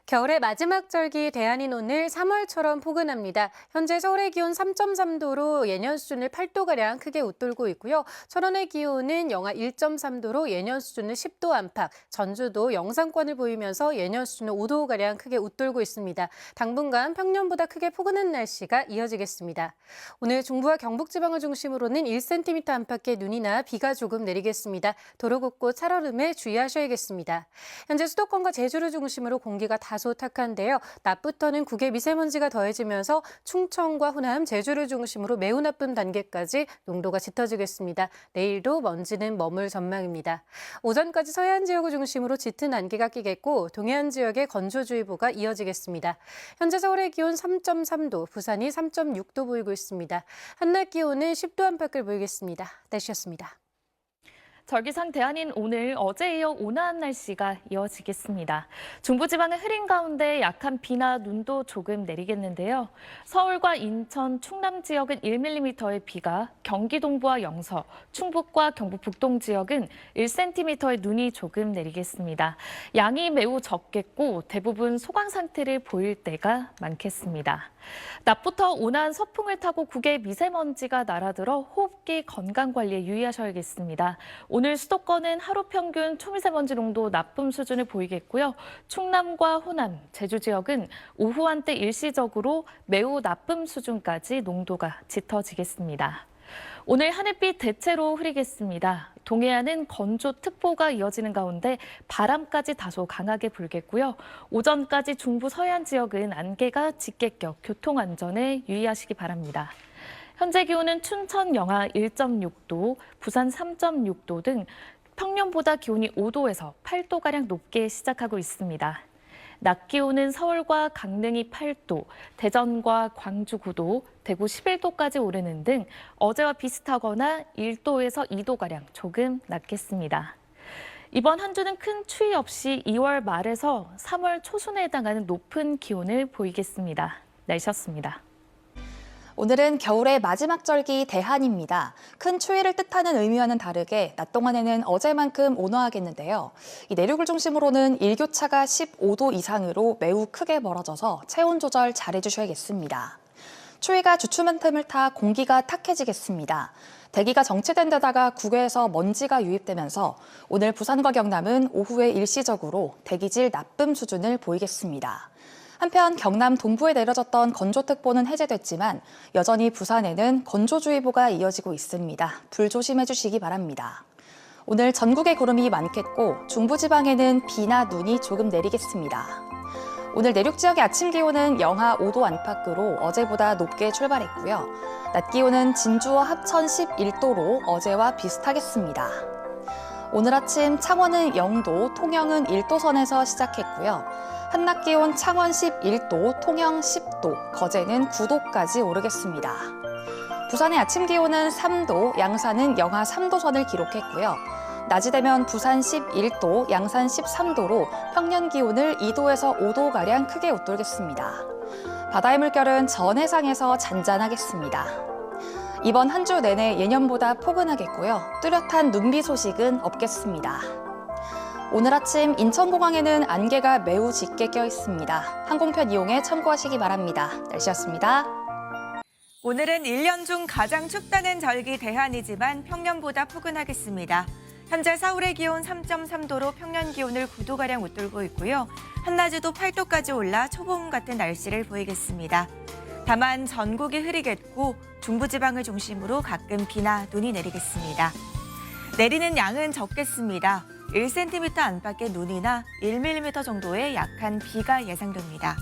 겨울의 마지막 절기 대안인 오늘 3월처럼 포근합니다. 현재 서울의 기온 3.3도로 예년 수준을 8도가량 크게 웃돌고 있고요. 철원의 기온은 영하 1.3도로 예년 수준을 10도 안팎, 전주도 영상권을 보이면서 예년 수준을 5도가량 크게 웃돌고 있습니다. 당분간 평년보다 크게 포근한 날씨가 이어지겠습니다. 오늘 중부와 경북지방을 중심으로는 1cm 안팎의 눈이나 비가 조금 내리겠습니다. 도로 곳곳 살얼음에 주의하셔야겠습니다. 현재 수도권과 제주를 중심으로 공기가 다소 탁한데요. 낮부터는 국외 미세먼지가 더해지면서 충청과 호남, 제주를 중심으로 매우 나쁨 단계까지 농도가 짙어지겠습니다. 내일도 먼지는 머물 전망입니다. 오전까지 서해안 지역을 중심으로 짙은 안개가 끼겠고 동해안 지역에 건조주의보가 이어지겠습니다. 현재 서울의 기온 3.3도, 부산이 3.6도 보이고 있습니다. 한낮 기온은 10도 안팎을 보이겠습니다. 날씨였습니다. 절기상 대안인 오늘 어제에 이어 온화한 날씨가 이어지겠습니다. 중부지방은 흐린 가운데 약한 비나 눈도 조금 내리겠는데요. 서울과 인천, 충남 지역은 1mm의 비가, 경기 동부와 영서, 충북과 경북 북동 지역은 1cm의 눈이 조금 내리겠습니다. 양이 매우 적겠고 대부분 소강 상태를 보일 때가 많겠습니다. 낮부터 온화한 서풍을 타고 국외 미세먼지가 날아들어 호흡기 건강관리에 유의하셔야겠습니다. 오늘 수도권은 하루 평균 초미세먼지 농도 나쁨 수준을 보이겠고요. 충남과 호남, 제주 지역은 오후 한때 일시적으로 매우 나쁨 수준까지 농도가 짙어지겠습니다. 오늘 하늘빛 대체로 흐리겠습니다. 동해안은 건조특보가 이어지는 가운데 바람까지 다소 강하게 불겠고요. 오전까지 중부 서해안 지역은 안개가 짙게 껴 교통안전에 유의하시기 바랍니다. 현재 기온은 춘천 영하 1.6도, 부산 3.6도 등 평년보다 기온이 5도에서 8도가량 높게 시작하고 있습니다. 낮 기온은 서울과 강릉이 8도, 대전과 광주 9도, 대구 11도까지 오르는 등 어제와 비슷하거나 1도에서 2도가량 조금 낮겠습니다. 이번 한 주는 큰 추위 없이 2월 말에서 3월 초순에 해당하는 높은 기온을 보이겠습니다. 날씨였습니다. 오늘은 겨울의 마지막 절기 대한입니다. 큰 추위를 뜻하는 의미와는 다르게 낮 동안에는 어제만큼 온화하겠는데요. 이 내륙을 중심으로는 일교차가 15도 이상으로 매우 크게 멀어져서 체온 조절 잘해주셔야겠습니다. 추위가 주춤한 틈을 타 공기가 탁해지겠습니다. 대기가 정체된 데다가 국외에서 먼지가 유입되면서 오늘 부산과 경남은 오후에 일시적으로 대기질 나쁨 수준을 보이겠습니다. 한편 경남 동부에 내려졌던 건조특보는 해제됐지만 여전히 부산에는 건조주의보가 이어지고 있습니다. 불 조심해 주시기 바랍니다. 오늘 전국에 구름이 많겠고 중부지방에는 비나 눈이 조금 내리겠습니다. 오늘 내륙 지역의 아침 기온은 영하 5도 안팎으로 어제보다 높게 출발했고요. 낮 기온은 진주와 합천 11도로 어제와 비슷하겠습니다. 오늘 아침 창원은 0도, 통영은 1도 선에서 시작했고요. 한낮 기온 창원 11도, 통영 10도, 거제는 9도까지 오르겠습니다. 부산의 아침 기온은 3도, 양산은 영하 3도 선을 기록했고요. 낮이 되면 부산 11도, 양산 13도로 평년 기온을 2도에서 5도가량 크게 웃돌겠습니다. 바다의 물결은 전해상에서 잔잔하겠습니다. 이번 한 주 내내 예년보다 포근하겠고요. 뚜렷한 눈비 소식은 없겠습니다. 오늘 아침 인천공항에는 안개가 매우 짙게 껴 있습니다. 항공편 이용에 참고하시기 바랍니다. 날씨였습니다. 오늘은 1년 중 가장 춥다는 절기 대한이지만 평년보다 포근하겠습니다. 현재 서울의 기온 3.3도로 평년 기온을 9도가량 웃돌고 있고요. 한낮에도 8도까지 올라 초봄 같은 날씨를 보이겠습니다. 다만 전국이 흐리겠고 중부지방을 중심으로 가끔 비나 눈이 내리겠습니다. 내리는 양은 적겠습니다. 1cm 안팎의 눈이나 1mm 정도의 약한 비가 예상됩니다.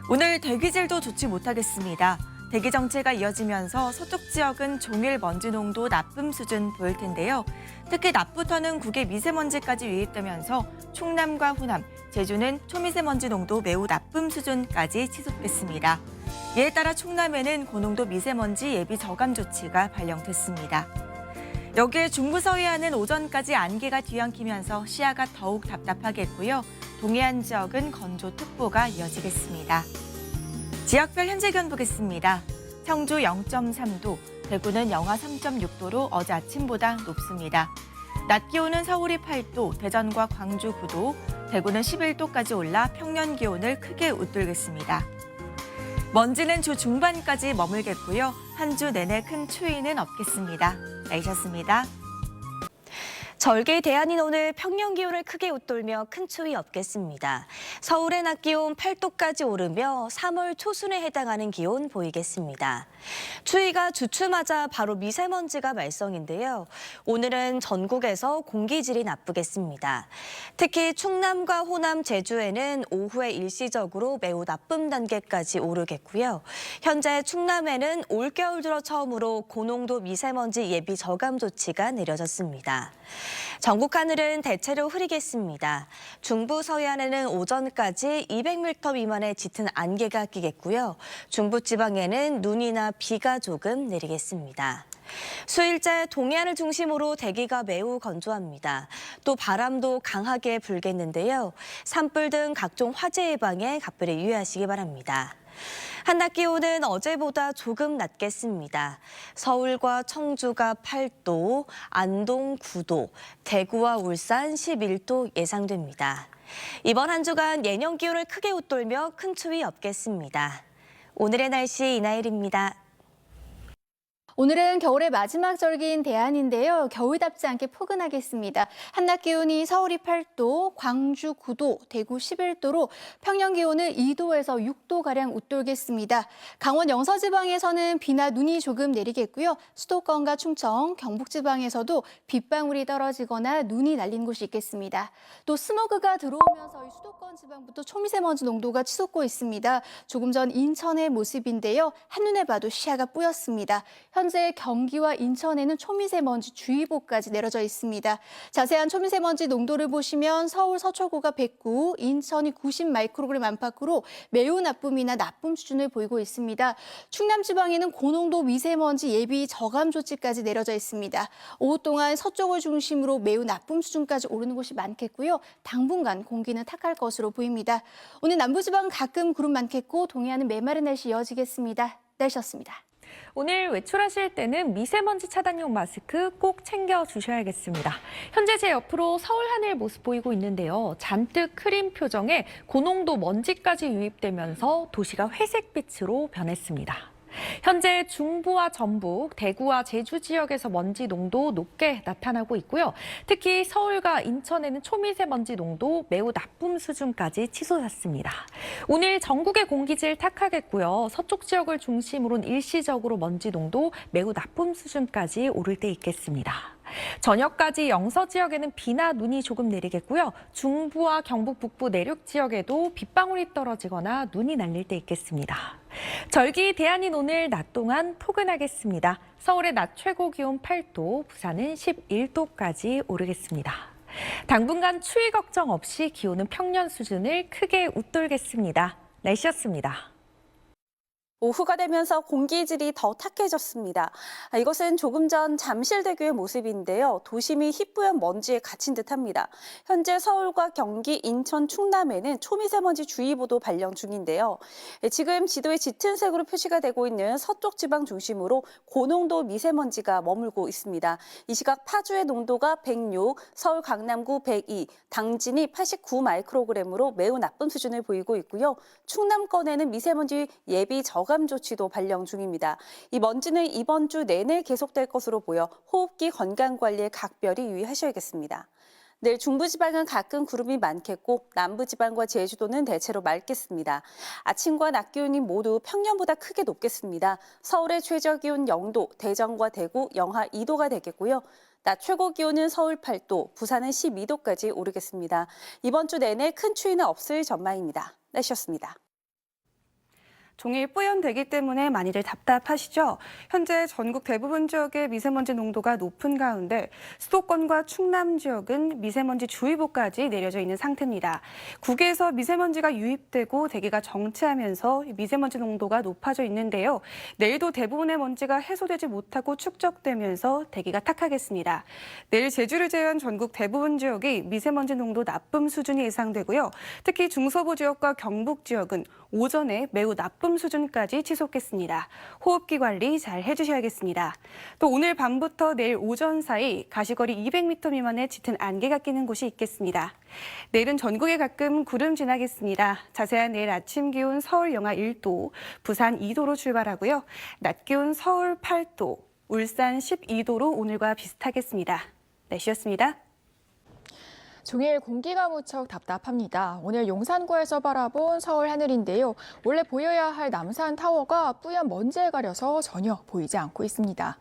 오늘 대기질도 좋지 못하겠습니다. 대기 정체가 이어지면서 서쪽 지역은 종일 먼지 농도 나쁨 수준 보일 텐데요. 특히 낮부터는 국외 미세먼지까지 유입되면서 충남과 호남, 제주는 초미세먼지 농도 매우 나쁨 수준까지 치솟겠습니다. 이에 따라 충남에는 고농도 미세먼지 예비 저감 조치가 발령됐습니다. 여기에 중부 서해안은 오전까지 안개가 뒤엉키면서 시야가 더욱 답답하겠고요. 동해안 지역은 건조특보가 이어지겠습니다. 지역별 현재 기온 보겠습니다. 청주 0.3도, 대구는 영하 3.6도로 어제 아침보다 높습니다. 낮 기온은 서울이 8도, 대전과 광주 9도, 대구는 11도까지 올라 평년 기온을 크게 웃돌겠습니다. 먼지는 주 중반까지 머물겠고요. 한 주 내내 큰 추위는 없겠습니다. 날씨였습니다. 절기 대안인 오늘 평년 기온을 크게 웃돌며 큰 추위 없겠습니다. 서울의 낮 기온 8도까지 오르며 3월 초순에 해당하는 기온 보이겠습니다. 추위가 주춤하자 바로 미세먼지가 말썽인데요. 오늘은 전국에서 공기질이 나쁘겠습니다. 특히 충남과 호남, 제주에는 오후에 일시적으로 매우 나쁨 단계까지 오르겠고요. 현재 충남에는 올겨울 들어 처음으로 고농도 미세먼지 예비 저감 조치가 내려졌습니다. 전국 하늘은 대체로 흐리겠습니다. 중부 서해안에는 오전까지 200m 미만의 짙은 안개가 끼겠고요. 중부 지방에는 눈이나 비가 조금 내리겠습니다. 수일째 동해안을 중심으로 대기가 매우 건조합니다. 또 바람도 강하게 불겠는데요. 산불 등 각종 화재 예방에 각별히 유의하시기 바랍니다. 한낮 기온은 어제보다 조금 낮겠습니다. 서울과 청주가 8도, 안동 9도, 대구와 울산 11도 예상됩니다. 이번 한 주간 예년 기온을 크게 웃돌며 큰 추위 없겠습니다. 오늘의 날씨 이나일입니다. 오늘은 겨울의 마지막 절기인 대안인데요. 겨울답지 않게 포근하겠습니다. 한낮 기온이 서울이 8도, 광주 9도, 대구 11도로 평년 기온을 2도에서 6도가량 웃돌겠습니다. 강원 영서지방에서는 비나 눈이 조금 내리겠고요. 수도권과 충청, 경북지방에서도 빗방울이 떨어지거나 눈이 날린 곳이 있겠습니다. 또 스모그가 들어오면서 수도권 지방부터 초미세먼지 농도가 치솟고 있습니다. 조금 전 인천의 모습인데요. 한눈에 봐도 시야가 뿌였습니다. 현재 경기와 인천에는 초미세먼지 주의보까지 내려져 있습니다. 자세한 초미세먼지 농도를 보시면 서울 서초구가 109, 인천이 90 마이크로그램 안팎으로 매우 나쁨이나 나쁨 수준을 보이고 있습니다. 충남 지방에는 고농도 미세먼지 예비 저감 조치까지 내려져 있습니다. 오후 동안 서쪽을 중심으로 매우 나쁨 수준까지 오르는 곳이 많겠고요. 당분간 공기는 탁할 것으로 보입니다. 오늘 남부지방은 가끔 구름 많겠고 동해안은 메마른 날씨 이어지겠습니다. 날씨였습니다. 오늘 외출하실 때는 미세먼지 차단용 마스크 꼭 챙겨주셔야겠습니다. 현재 제 옆으로 서울 하늘 모습 보이고 있는데요. 잔뜩 흐린 표정에 고농도 먼지까지 유입되면서 도시가 회색빛으로 변했습니다. 현재 중부와 전북, 대구와 제주 지역에서 먼지 농도 높게 나타나고 있고요. 특히 서울과 인천에는 초미세먼지 농도 매우 나쁨 수준까지 치솟았습니다. 오늘 전국의 공기질 탁하겠고요. 서쪽 지역을 중심으로는 일시적으로 먼지 농도 매우 나쁨 수준까지 오를 때 있겠습니다. 저녁까지 영서 지역에는 비나 눈이 조금 내리겠고요. 중부와 경북 북부 내륙 지역에도 빗방울이 떨어지거나 눈이 날릴 때 있겠습니다. 절기 대안인 오늘 낮 동안 포근하겠습니다. 서울의 낮 최고 기온 8도, 부산은 11도까지 오르겠습니다. 당분간 추위 걱정 없이 기온은 평년 수준을 크게 웃돌겠습니다. 날씨였습니다. 오후가 되면서 공기질이 더 탁해졌습니다. 이것은 조금 전 잠실대교의 모습인데요. 도심이 희뿌연 먼지에 갇힌 듯합니다. 현재 서울과 경기, 인천, 충남에는 초미세먼지 주의보도 발령 중인데요. 지금 지도에 짙은 색으로 표시가 되고 있는 서쪽 지방 중심으로 고농도 미세먼지가 머물고 있습니다. 이 시각 파주의 농도가 106, 서울 강남구 102, 당진이 89 마이크로그램으로 매우 나쁜 수준을 보이고 있고요. 충남권에는 미세먼지 예비 저감 조치도 발령 중입니다. 이 먼지는 이번 주 내내 계속될 것으로 보여 호흡기 건강 관리에 각별히 유의하셔야겠습니다. 내일 중부지방은 가끔 구름이 많겠고 남부지방과 제주도는 대체로 맑겠습니다. 아침과 낮 기온이 모두 평년보다 크게 높겠습니다. 서울의 최저 기온 0도, 대전과 대구 영하 2도가 되겠고요. 낮 최고 기온은 서울 8도, 부산은 12도까지 오르겠습니다. 이번 주 내내 큰 추위는 없을 전망입니다. 날씨였습니다. 종일 뿌연되기 때문에 많이들 답답하시죠? 현재 전국 대부분 지역의 미세먼지 농도가 높은 가운데 수도권과 충남 지역은 미세먼지 주의보까지 내려져 있는 상태입니다. 국외에서 미세먼지가 유입되고 대기가 정체하면서 미세먼지 농도가 높아져 있는데요. 내일도 대부분의 먼지가 해소되지 못하고 축적되면서 대기가 탁하겠습니다. 내일 제주를 제외한 전국 대부분 지역이 미세먼지 농도 나쁨 수준이 예상되고요. 특히 중서부 지역과 경북 지역은 오전에 매우 나쁨 수준까지 치솟겠습니다. 호흡기 관리 잘 해주셔야겠습니다. 또 오늘 밤부터 내일 오전 사이 가시거리 200m 미만의 짙은 안개가 끼는 곳이 있겠습니다. 내일은 전국에 가끔 구름 지나겠습니다. 자세한 내일 아침 기온 서울 영하 1도, 부산 2도로 출발하고요. 낮 기온 서울 8도, 울산 12도로 오늘과 비슷하겠습니다. 날씨였습니다. 종일 공기가 무척 답답합니다. 오늘 용산구에서 바라본 서울 하늘인데요. 원래 보여야 할 남산 타워가 뿌연 먼지에 가려서 전혀 보이지 않고 있습니다.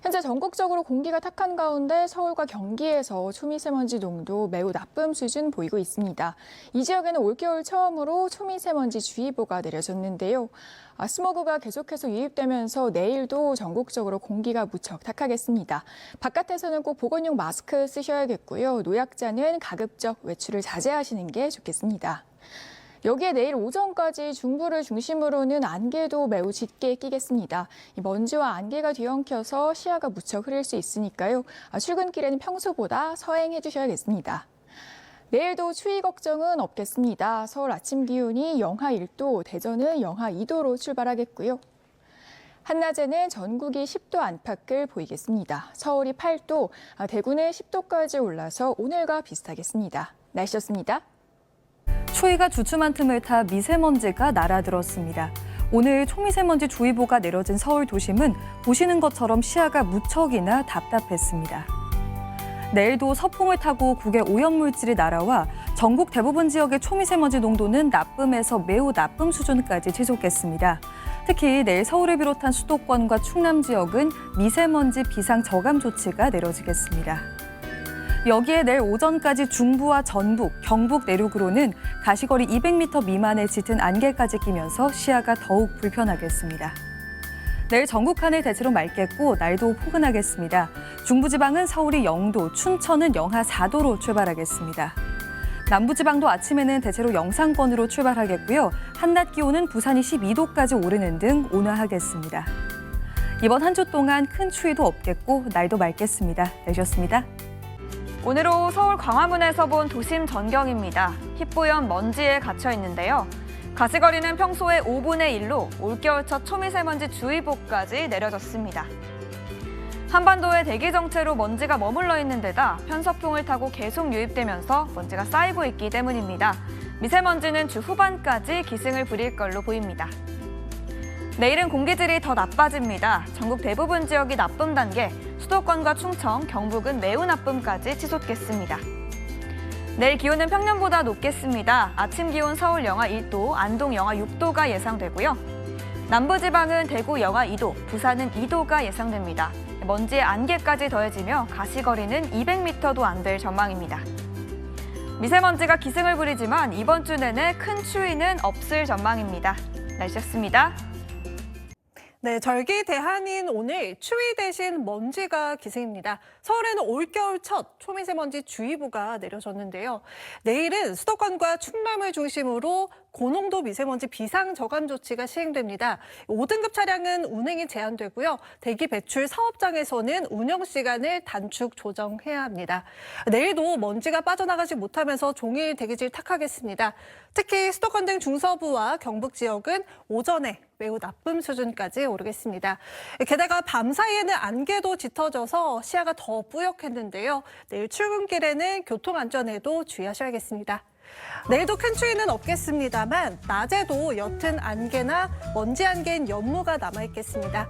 현재 전국적으로 공기가 탁한 가운데 서울과 경기에서 초미세먼지 농도 매우 나쁨 수준 보이고 있습니다. 이 지역에는 올겨울 처음으로 초미세먼지 주의보가 내려졌는데요. 스모그가 계속해서 유입되면서 내일도 전국적으로 공기가 무척 탁하겠습니다. 바깥에서는 꼭 보건용 마스크 쓰셔야겠고요. 노약자는 가급적 외출을 자제하시는 게 좋겠습니다. 여기에 내일 오전까지 중부를 중심으로는 안개도 매우 짙게 끼겠습니다. 이 먼지와 안개가 뒤엉켜서 시야가 무척 흐릴 수 있으니까요. 출근길에는 평소보다 서행해 주셔야겠습니다. 내일도 추위 걱정은 없겠습니다. 서울 아침 기온이 영하 1도, 대전은 영하 2도로 출발하겠고요. 한낮에는 전국이 10도 안팎을 보이겠습니다. 서울이 8도, 대구는 10도까지 올라서 오늘과 비슷하겠습니다. 날씨였습니다. 추위가 주춤한 틈을 타 미세먼지가 날아들었습니다. 오늘 초미세먼지 주의보가 내려진 서울 도심은 보시는 것처럼 시야가 무척이나 답답했습니다. 내일도 서풍을 타고 국외 오염물질이 날아와 전국 대부분 지역의 초미세먼지 농도는 나쁨에서 매우 나쁨 수준까지 치솟겠습니다. 특히 내일 서울을 비롯한 수도권과 충남 지역은 미세먼지 비상 저감 조치가 내려지겠습니다. 여기에 내일 오전까지 중부와 전북, 경북 내륙으로는 가시거리 200m 미만의 짙은 안개까지 끼면서 시야가 더욱 불편하겠습니다. 내일 전국 하늘 대체로 맑겠고 날도 포근하겠습니다. 중부지방은 서울이 0도, 춘천은 영하 4도로 출발하겠습니다. 남부지방도 아침에는 대체로 영상권으로 출발하겠고요. 한낮 기온은 부산이 12도까지 오르는 등 온화하겠습니다. 이번 한 주 동안 큰 추위도 없겠고 날도 맑겠습니다. 날씨였습니다. 오늘로 서울 광화문에서 본 도심 전경입니다. 희뿌연 먼지에 갇혀 있는데요. 가시거리는 평소의 5분의 1로 올겨울 첫 초미세먼지 주의보까지 내려졌습니다. 한반도에 대기 정체로 먼지가 머물러 있는 데다 편서풍을 타고 계속 유입되면서 먼지가 쌓이고 있기 때문입니다. 미세먼지는 주 후반까지 기승을 부릴 걸로 보입니다. 내일은 공기질이 더 나빠집니다. 전국 대부분 지역이 나쁨 단계, 수도권과 충청, 경북은 매우 나쁨까지 치솟겠습니다. 내일 기온은 평년보다 높겠습니다. 아침 기온 서울 영하 1도, 안동 영하 6도가 예상되고요. 남부지방은 대구 영하 2도, 부산은 2도가 예상됩니다. 먼지에 안개까지 더해지며 가시거리는 200m도 안 될 전망입니다. 미세먼지가 기승을 부리지만 이번 주 내내 큰 추위는 없을 전망입니다. 날씨였습니다. 네, 절기 대한인 오늘 추위 대신 먼지가 기승입니다. 서울에는 올겨울 첫 초미세먼지 주의보가 내려졌는데요. 내일은 수도권과 충남을 중심으로 고농도 미세먼지 비상 저감 조치가 시행됩니다. 5등급 차량은 운행이 제한되고요. 대기 배출 사업장에서는 운영 시간을 단축 조정해야 합니다. 내일도 먼지가 빠져나가지 못하면서 종일 대기질 탁하겠습니다. 특히 수도권 등 중서부와 경북 지역은 오전에 매우 나쁨 수준까지 오르겠습니다. 게다가 밤 사이에는 안개도 짙어져서 시야가 더 뿌옇겠는데요. 내일 출근길에는 교통안전에도 주의하셔야겠습니다. 내일도 큰 추위는 없겠습니다만 낮에도 옅은 안개나 먼지 안개인 연무가 남아있겠습니다.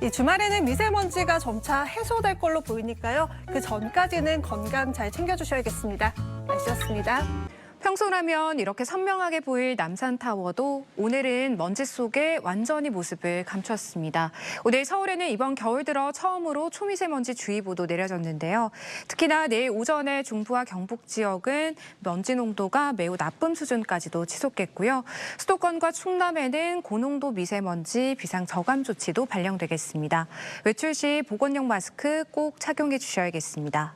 이 주말에는 미세먼지가 점차 해소될 걸로 보이니까요. 그 전까지는 건강 잘 챙겨주셔야겠습니다. 날씨였습니다. 평소라면 이렇게 선명하게 보일 남산타워도 오늘은 먼지 속에 완전히 모습을 감췄습니다. 오늘 서울에는 이번 겨울 들어 처음으로 초미세먼지 주의보도 내려졌는데요. 특히나 내일 오전에 중부와 경북 지역은 먼지 농도가 매우 나쁨 수준까지도 치솟겠고요. 수도권과 충남에는 고농도 미세먼지 비상 저감 조치도 발령되겠습니다. 외출 시 보건용 마스크 꼭 착용해 주셔야겠습니다.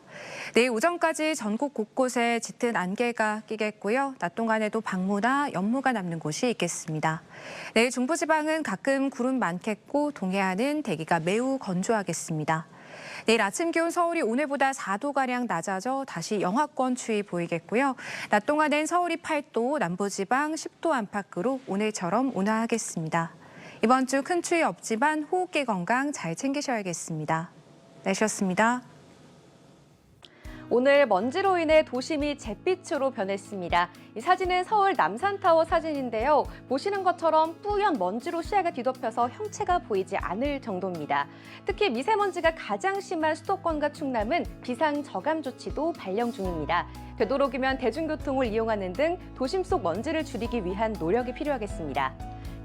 내일 오전까지 전국 곳곳에 짙은 안개가 끼겠고요. 낮 동안에도 방무나 연무가 남는 곳이 있겠습니다. 내일 중부지방은 가끔 구름 많겠고 동해안은 대기가 매우 건조하겠습니다. 내일 아침 기온 서울이 오늘보다 4도가량 낮아져 다시 영하권 추위 보이겠고요. 낮 동안엔 서울이 8도, 남부지방 10도 안팎으로 오늘처럼 온화하겠습니다. 이번 주 큰 추위 없지만 호흡기 건강 잘 챙기셔야겠습니다. 날씨였습니다. 오늘 먼지로 인해 도심이 잿빛으로 변했습니다. 이 사진은 서울 남산타워 사진인데요. 보시는 것처럼 뿌연 먼지로 시야가 뒤덮여서 형체가 보이지 않을 정도입니다. 특히 미세먼지가 가장 심한 수도권과 충남은 비상 저감 조치도 발령 중입니다. 되도록이면 대중교통을 이용하는 등 도심 속 먼지를 줄이기 위한 노력이 필요하겠습니다.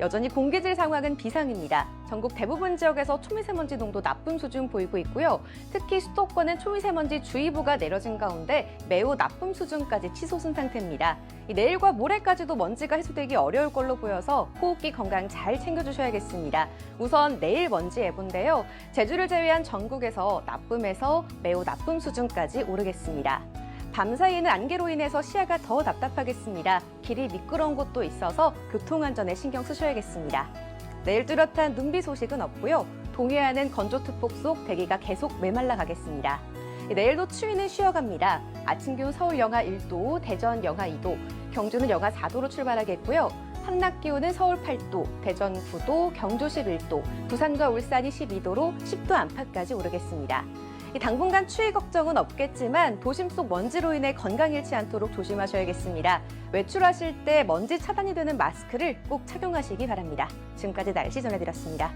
여전히 공기질 상황은 비상입니다. 전국 대부분 지역에서 초미세먼지 농도 나쁨 수준 보이고 있고요. 특히 수도권은 초미세먼지 주의보가 내려진 가운데 매우 나쁨 수준까지 치솟은 상태입니다. 내일과 모레까지도 먼지가 해소되기 어려울 걸로 보여서 호흡기 건강 잘 챙겨주셔야겠습니다. 우선 내일 먼지 예보인데요. 제주를 제외한 전국에서 나쁨에서 매우 나쁨 수준까지 오르겠습니다. 밤사이에는 안개로 인해서 시야가 더 답답하겠습니다. 길이 미끄러운 곳도 있어서 교통안전에 신경 쓰셔야겠습니다. 내일 뚜렷한 눈비 소식은 없고요. 동해안은 건조특보 속 대기가 계속 메말라 가겠습니다. 내일도 추위는 쉬어갑니다. 아침 기온 서울 영하 1도, 대전 영하 2도, 경주는 영하 4도로 출발하겠고요. 한낮 기온은 서울 8도, 대전 9도, 경주 11도, 부산과 울산이 12도로 10도 안팎까지 오르겠습니다. 당분간 추위 걱정은 없겠지만 도심 속 먼지로 인해 건강 잃지 않도록 조심하셔야겠습니다. 외출하실 때 먼지 차단이 되는 마스크를 꼭 착용하시기 바랍니다. 지금까지 날씨 전해드렸습니다.